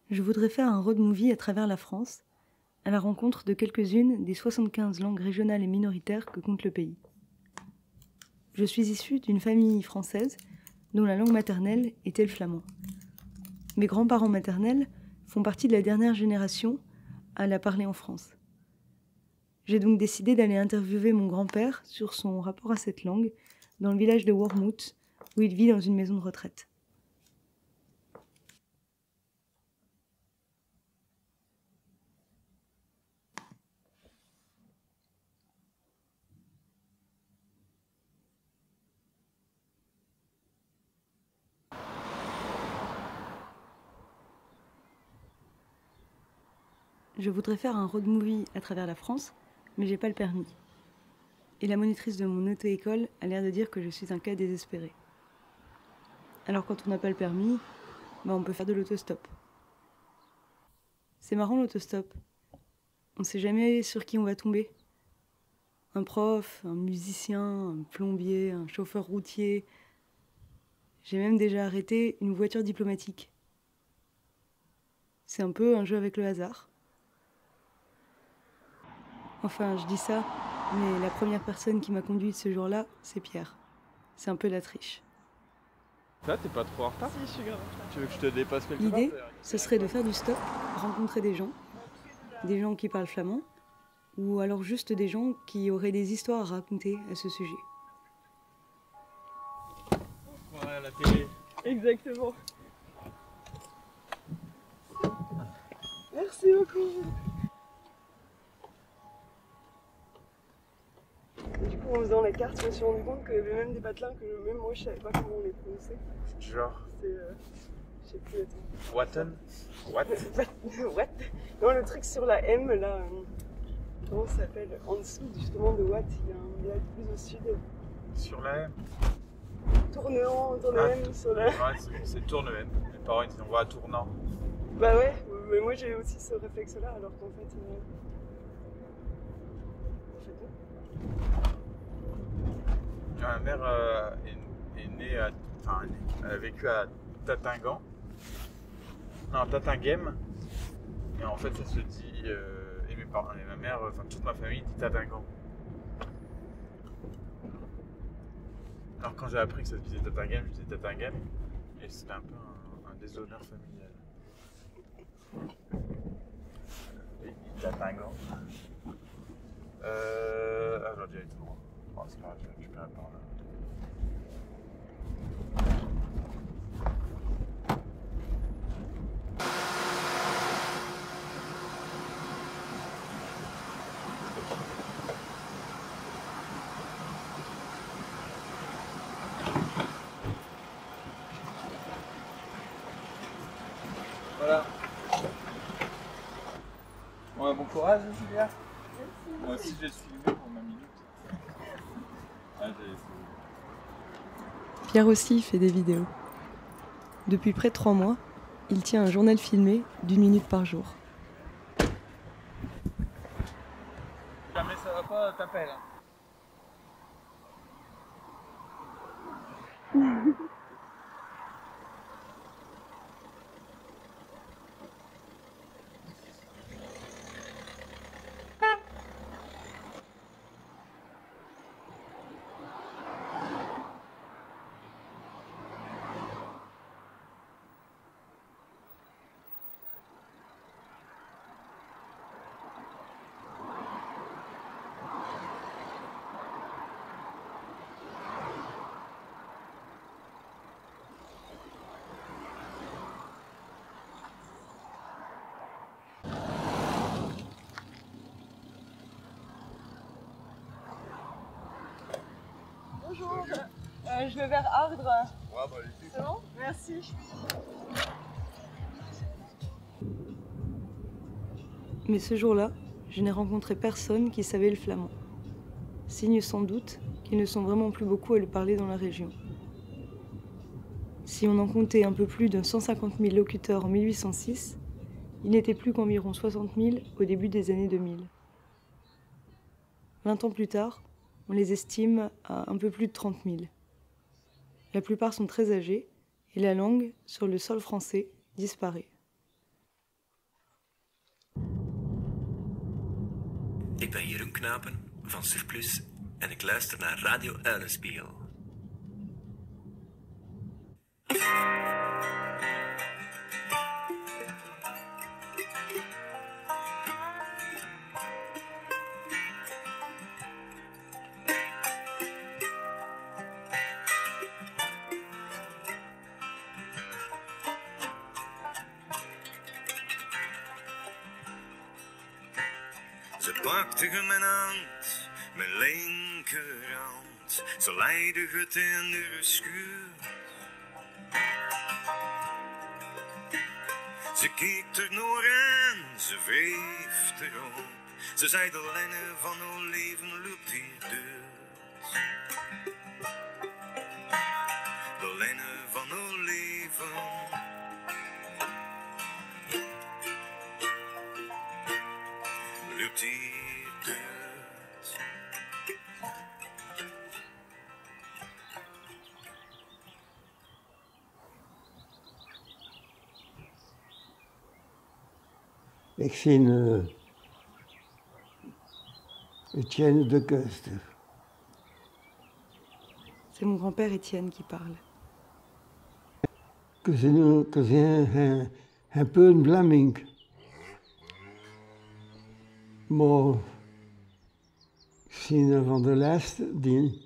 Je voudrais faire un road movie à travers la France, à la rencontre de quelques-unes des 75 langues régionales et minoritaires que compte le pays. Je suis issue d'une famille française dont la langue maternelle était le flamand. Mes grands-parents maternels font partie de la dernière génération à la parler en France. J'ai donc décidé d'aller interviewer mon grand-père sur son rapport à cette langue dans le village de Wormhout, où il vit dans une maison de retraite. Je voudrais faire un road movie à travers la France, mais j'ai pas le permis. Et la monitrice de mon auto-école a l'air de dire que je suis un cas désespéré. Alors quand on n'a pas le permis, on peut faire de l'autostop. C'est marrant l'autostop. On sait jamais sur qui on va tomber. Un prof, un musicien, un plombier, un chauffeur routier. J'ai même déjà arrêté une voiture diplomatique. C'est un peu un jeu avec le hasard. Enfin, je dis ça, mais la première personne qui m'a conduite ce jour-là, c'est Pierre. C'est un peu la triche. Ça, t'es pas trop en retard? Si, je suis grave en retard. Tu veux que je te dépasse quelque part? L'idée, ce serait de faire du stop, rencontrer des gens qui parlent flamand, ou alors juste des gens qui auraient des histoires à raconter à ce sujet. Ouais, la télé. Exactement. Merci beaucoup. Et du coup, en faisant la carte, je me suis rendu compte qu'il y avait même des patelins que même moi je savais pas comment on les prononçait. Genre. C'est. Je sais plus, attends. Watten? What? What? Non, le truc sur la M là. Comment ça s'appelle? En dessous justement de Watt, il y a un village plus au sud. Sur la M? Tournant M sur la. Ouais, c'est Tourne-M. Mes parents ils disent on va à Tournant. Bah ouais, mais moi j'ai aussi ce réflexe là alors qu'en fait. Ma mère est née à. Enfin, elle a vécu à Tatingan. Non, Tatinghem. Et en fait, ça se dit. Et mes parents, et ma mère, enfin toute ma famille dit Tatingan. Alors quand j'ai appris que ça se disait Tatinghem, je disais Tatinghem. Et c'était un peu un déshonneur familial. Et Tatingan. Ah, j'aurais déjà été loin. Bon, c'est pas grave, je vais récupérer par là. Voilà. Ouais, bon courage, Julia. Moi aussi, je vais te filmer pour ma minute. Ah, Pierre aussi fait des vidéos. Depuis près de 3 mois, il tient un journal filmé d'1 minute par jour. jamais ça va pas, t'appelles. Bonjour, je vais vers Ardres. Ouais, bah, allez-y. C'est bon? Merci. Mais ce jour-là, je n'ai rencontré personne qui savait le flamand. Signe sans doute qu'ils ne sont vraiment plus beaucoup à le parler dans la région. Si on en comptait un peu plus de 150 000 locuteurs en 1806, il n'était plus qu'environ 60 000 au début des années 2000. 20 ans plus tard, on les estime à un peu plus de 30 000. La plupart sont très âgés et la langue, sur le sol français, disparaît. Filmknapen van Surplus en ik luister naar Radio Uilenspiegel. Ze pakte ge mijn hand, mijn linkerhand. Ze leidde het in de schuur. Ze keek er nog aan, ze wreef erop. Ze zei de lijnen van uw leven loopt hier deur. De lijnen van uw leven. Loopt hier deur. Ik zie Etienne de Keuster. C'est mon grand-père Étienne qui parle. Que c'est un peu een Vlaming. Maar ik zie een van de laatste die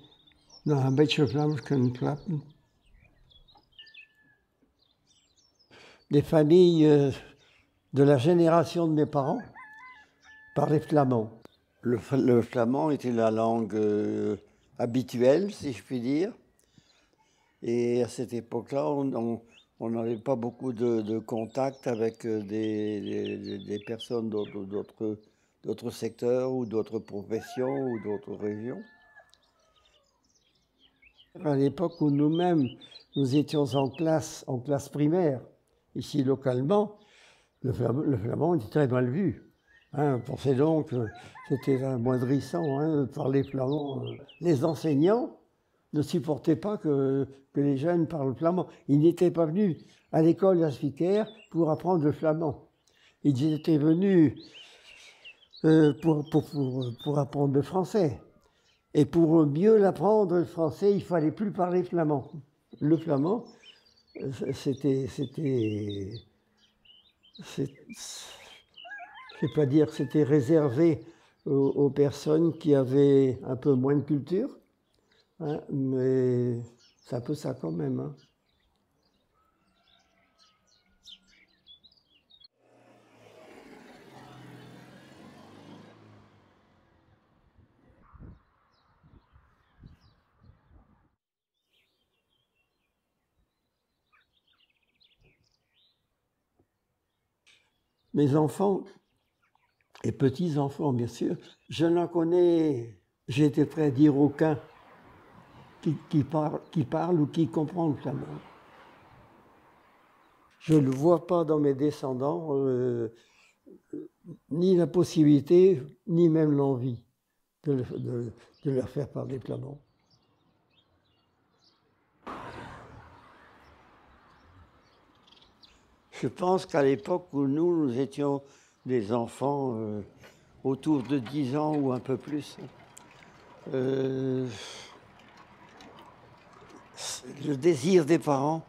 nog een beetje Vlaams kunnen klappen. Les familles de la génération de mes parents parlaient flamand. Le flamand était la langue habituelle, si je puis dire. Et à cette époque-là, on n'avait pas beaucoup de contact avec des personnes d'autres secteurs ou d'autres professions ou d'autres régions. À l'époque où nous-mêmes, nous étions en classe primaire, ici localement, le flamand était très mal vu. Hein, pensez donc que c'était amoindrissant de parler flamand. Les enseignants ne supportaient pas que les jeunes parlent flamand. Ils n'étaient pas venus à l'école à Spiker pour apprendre le flamand. Ils étaient venus pour apprendre le français. Et pour mieux l'apprendre, le français, il fallait plus parler flamand. Le flamand, je ne vais pas dire que c'était réservé aux personnes qui avaient un peu moins de culture, hein, mais c'est un peu ça quand même. Hein. Mes enfants, et petits-enfants bien sûr, je n'en connais, j'ai été prêt à dire aucun qui parle ou qui comprend le flamand. Je ne vois pas dans mes descendants ni la possibilité, ni même l'envie de leur faire parler flamand. Je pense qu'à l'époque où nous étions des enfants autour de 10 ans ou un peu plus, le désir des parents,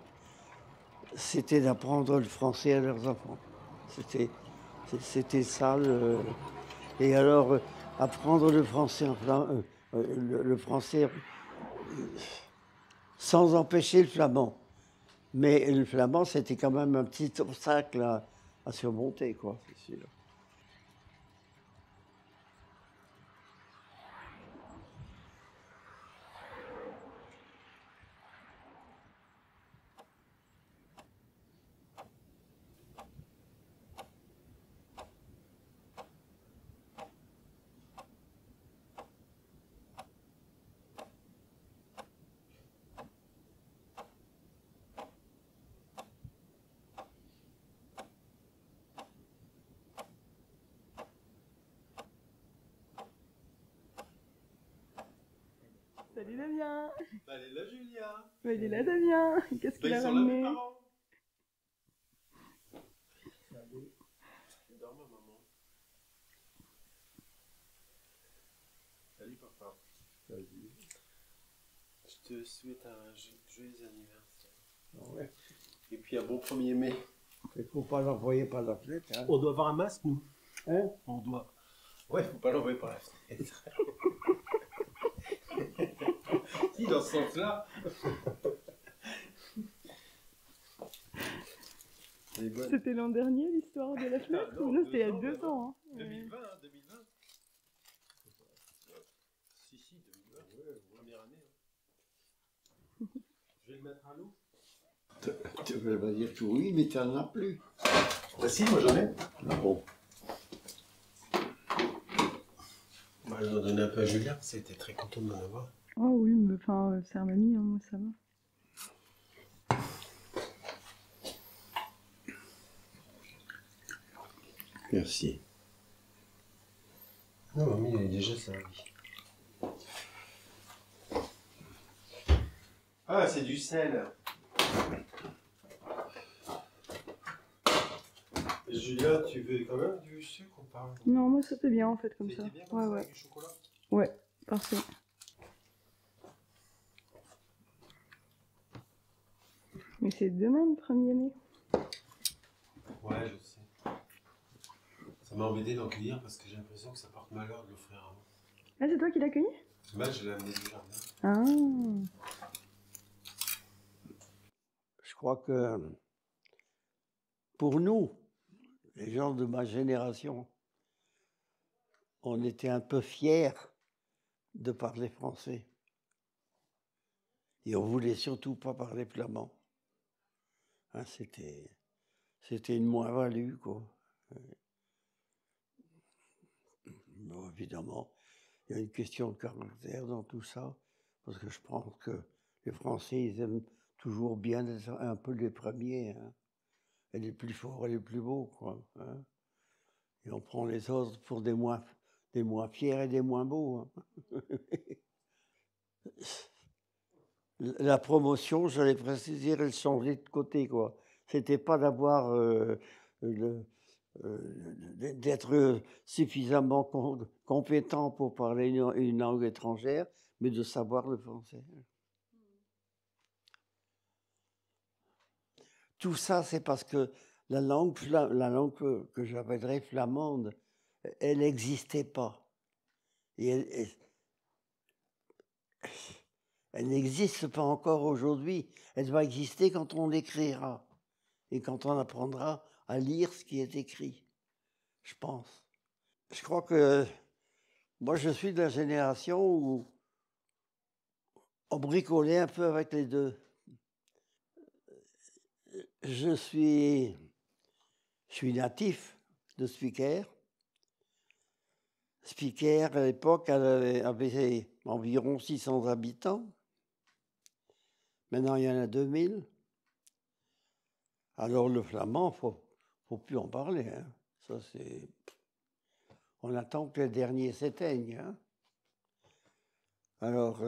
c'était d'apprendre le français à leurs enfants. C'était ça. Et alors, apprendre le français, le français sans empêcher le flamand. Mais le flamand, c'était quand même un petit obstacle à surmonter, quoi, c'est sûr. Salut Damien. Bah, elle est là, Julia. Bah, il est là Damien. Qu'est-ce qu'il a ramené? Je te souhaite un joyeux anniversaire. Ah ouais. Et puis un bon 1er mai. Il ne faut pas l'envoyer par la fenêtre. Hein. On doit avoir un masque, nous. Hein? On doit. Ouais, faut pas l'envoyer par la fenêtre. Si, dans ce sens-là. C'était l'an dernier l'histoire de la fenêtre? Non, c'était il y a 2 ans. Hein. 2020, hein, 2020. Si, 2020. Ouais, première année. Hein. Je vais le mettre à l'eau. Tu vas dire que oui, mais tu n'en as plus. Bah si, moi j'en ai. Ah bon. Bah, je vais en donner un peu à Julien, c'était très content de m'en avoir. Oh oui, mais enfin, c'est un mamie, hein, moi ça va. Merci. Non, mamie, elle est déjà servi. Ah, c'est du sel. Julien, tu veux quand même du sucre ou pas? Non, moi c'était bien en fait comme ça. C'était bien comme Ouais, ça, ouais. avec du chocolat? Ouais, parfait. Mais c'est demain le 1er mai. Ouais, je sais. Ça m'a embêté d'en cueillir parce que j'ai l'impression que ça porte malheur de l'offrir avant. Ah, c'est toi qui l'as cueilli? Bah, je l'ai amené du jardin. Ah. Je crois que pour nous, les gens de ma génération, on était un peu fiers de parler français. Et on voulait surtout pas parler flamand. Hein, c'était une moins-value, quoi. Bon, évidemment, il y a une question de caractère dans tout ça, parce que je pense que les Français, ils aiment toujours bien être un peu les premiers, hein, et les plus forts et les plus beaux, quoi. Hein. Et on prend les autres pour des moins fiers et des moins beaux. Hein. La promotion, j'allais presque dire, elle changeait de côté, quoi. C'était pas d'avoir d'être suffisamment compétent pour parler une langue étrangère, mais de savoir le français. Tout ça, c'est parce que la langue que j'appellerais flamande, elle n'existait pas. Et elle n'existe pas encore aujourd'hui. Elle va exister quand on l'écrira et quand on apprendra à lire ce qui est écrit, je pense. Je crois que moi, je suis de la génération où on bricolait un peu avec les deux. Je suis natif de Spiker. Spiker, à l'époque, avait environ 600 habitants. Maintenant, il y en a 2000. Alors, le flamand, faut plus en parler. Hein. Ça, c'est... On attend que les derniers s'éteignent. Hein. Alors,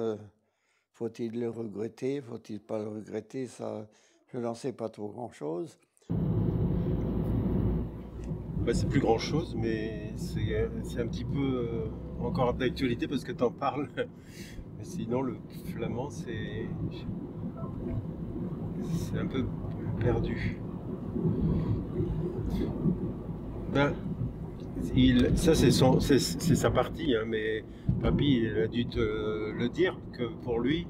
faut-il le regretter? Faut-il pas le regretter? Ça, je n'en sais pas trop grand-chose. Bah, c'est plus grand-chose, mais c'est un petit peu encore d'actualité parce que tu en parles. Mais sinon, le flamand, c'est un peu perdu. Ben, ça, c'est sa partie, hein, mais papy, il a dû te le dire que pour lui,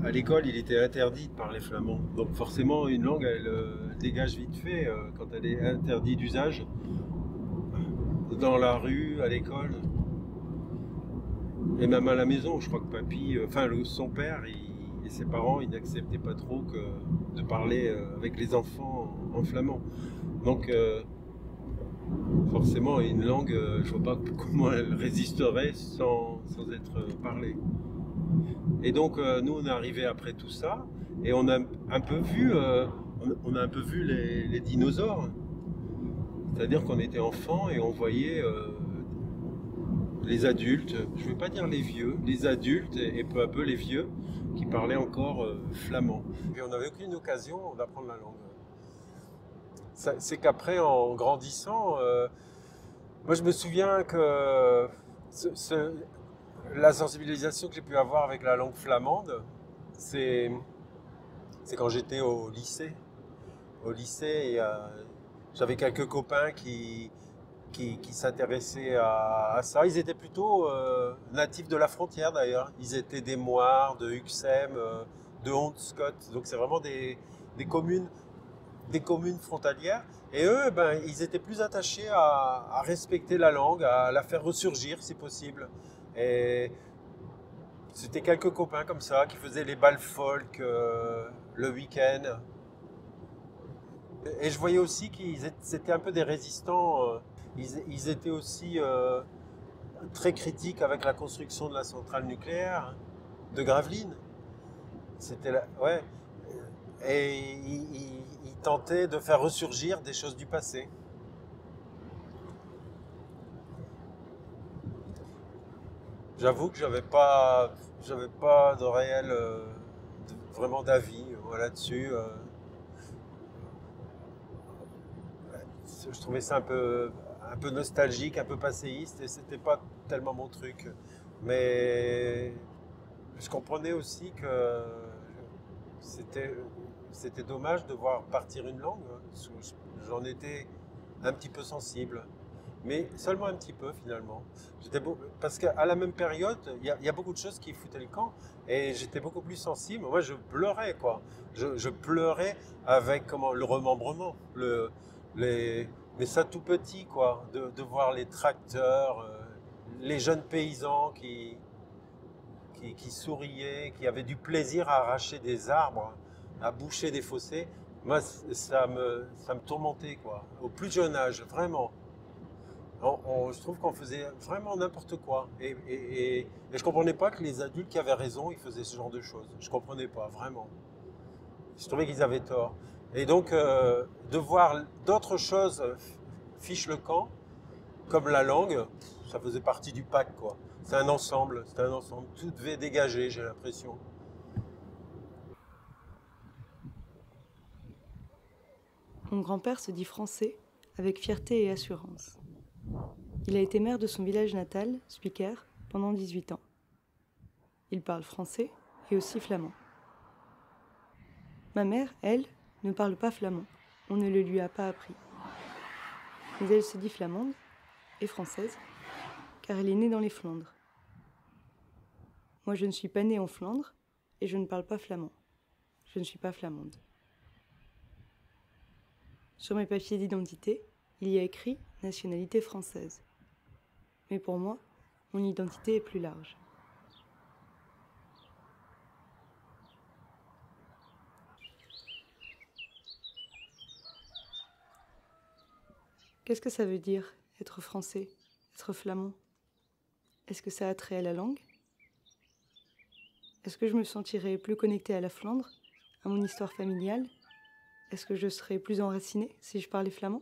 à l'école, il était interdit de parler flamand. Donc forcément, une langue, elle dégage vite fait quand elle est interdite d'usage. Dans la rue, à l'école, et même à la maison. Je crois que papy, son père et ses parents, ils n'acceptaient pas trop de parler avec les enfants en flamand. Donc forcément, une langue, je vois pas comment elle résisterait sans être parlée. Et donc nous, on est arrivé après tout ça et on a un peu vu, les dinosaures. C'est-à-dire qu'on était enfant et on voyait les adultes, je ne vais pas dire les vieux, les adultes et peu à peu les vieux qui parlaient encore flamand. Et on n'avait aucune occasion d'apprendre la langue. C'est qu'après, en grandissant, moi je me souviens que La sensibilisation que j'ai pu avoir avec la langue flamande, c'est quand j'étais au lycée. Au lycée, j'avais quelques copains qui s'intéressaient à ça. Ils étaient plutôt natifs de la frontière d'ailleurs. Ils étaient des Moires, de Uxem, de Hondscott. Donc c'est vraiment des communes frontalières. Et eux, ben, ils étaient plus attachés à respecter la langue, à la faire ressurgir si possible. Et c'était quelques copains comme ça qui faisaient les bals folk le week-end. Et je voyais aussi c'était un peu des résistants. Ils étaient aussi très critiques avec la construction de la centrale nucléaire de Gravelines. Ouais. Et ils tentaient de faire ressurgir des choses du passé. J'avoue que j'avais pas de réel vraiment d'avis là-dessus. Je trouvais ça un peu nostalgique, un peu passéiste, et c'était pas tellement mon truc. Mais je comprenais aussi que c'était dommage de voir partir une langue. J'en étais un petit peu sensible, mais seulement un petit peu finalement. Parce qu'à la même période, il y a beaucoup de choses qui foutaient le camp, et j'étais beaucoup plus sensible. Moi, je pleurais, quoi. Je pleurais avec le remembrement, mais ça tout petit, quoi, de voir les tracteurs, les jeunes paysans qui souriaient, qui avaient du plaisir à arracher des arbres, à boucher des fossés. Moi, ça me tourmentait, quoi. Au plus jeune âge, vraiment. Je trouve qu'on faisait vraiment n'importe quoi. Et je comprenais pas que les adultes qui avaient raison, ils faisaient ce genre de choses. Je comprenais pas, vraiment. Je trouvais qu'ils avaient tort. Et donc, de voir d'autres choses fiche le camp, comme la langue, ça faisait partie du pack, quoi. C'est un ensemble. Tout devait dégager, j'ai l'impression. Mon grand-père se dit français avec fierté et assurance. Il a été maire de son village natal, Spiker, pendant 18 ans. Il parle français et aussi flamand. Ma mère, elle, ne parle pas flamand. On ne le lui a pas appris. Mais elle se dit flamande et française, car elle est née dans les Flandres. Moi, je ne suis pas née en Flandre et je ne parle pas flamand. Je ne suis pas flamande. Sur mes papiers d'identité, il y a écrit nationalité française. Mais pour moi, mon identité est plus large. Qu'est-ce que ça veut dire, être français, être flamand? Est-ce que ça a trait à la langue? Est-ce que je me sentirais plus connectée à la Flandre, à mon histoire familiale? Est-ce que je serais plus enracinée si je parlais flamand?